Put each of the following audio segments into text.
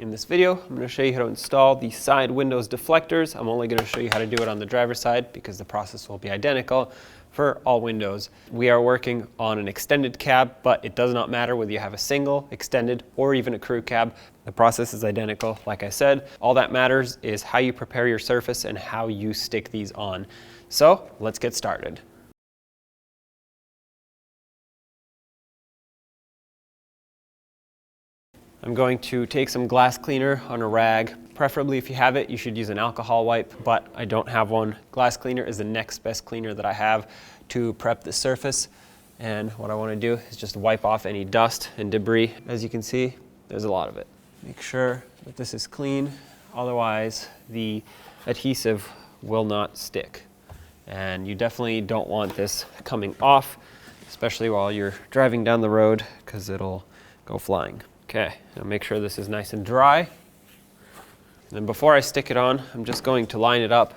In this video, I'm going to show you how to install the side windows deflectors. I'm only going to show you how to do it on the driver's side because the process will be identical for all windows. We are working on an extended cab, but it does not matter whether you have a single, extended, or even a crew cab. The process is identical, like I said. All that matters is how you prepare your surface and how you stick these on. So let's get started. I'm going to take some glass cleaner on a rag. Preferably, if you have it, you should use an alcohol wipe, but I don't have one. Glass cleaner is the next best cleaner that I have to prep the surface. And what I want to do is just wipe off any dust and debris. As you can see, there's a lot of it. Make sure that this is clean, otherwise the adhesive will not stick. And you definitely don't want this coming off, especially while you're driving down the road, because it'll go flying. Okay, now make sure this is nice and dry. And before I stick it on, I'm just going to line it up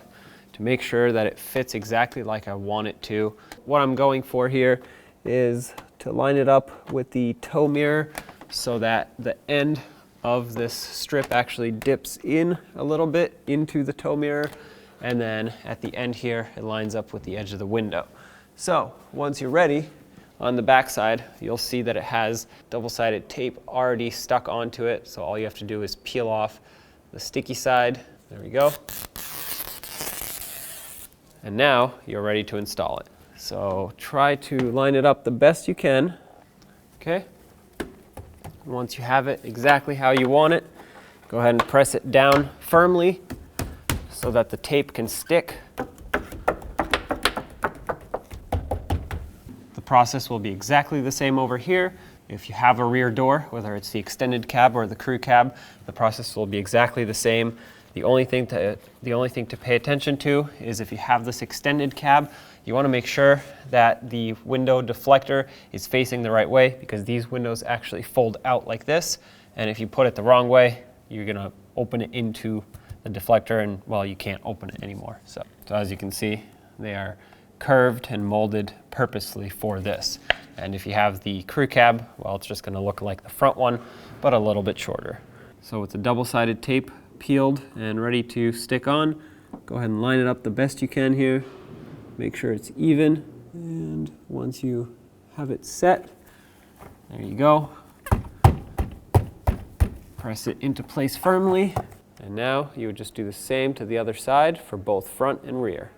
to make sure that it fits exactly like I want it to. What I'm going for here is to line it up with the tow mirror so that the end of this strip actually dips in a little bit into the tow mirror, and then at the end here it lines up with the edge of the window. So once you're ready, on the back side, you'll see that it has double-sided tape already stuck onto it, so all you have to do is peel off the sticky side. There we go. And now you're ready to install it. So try to line it up the best you can. Okay. Once you have it exactly how you want it, go ahead and press it down firmly so that the tape can stick. The process will be exactly the same over here. If you have a rear door, whether it's the extended cab or the crew cab, the process will be exactly the same. The only thing to pay attention to is if you have this extended cab, you want to make sure that the window deflector is facing the right way, because these windows actually fold out like this, and if you put it the wrong way, you're going to open it into the deflector, and well, you can't open it anymore. So as you can see, they are curved and molded purposely for this. And if you have the crew cab, well, it's just going to look like the front one, but a little bit shorter. So with the double-sided tape peeled and ready to stick on, go ahead and line it up the best you can here. Make sure it's even, and once you have it set, there you go. Press it into place firmly, and now you would just do the same to the other side for both front and rear.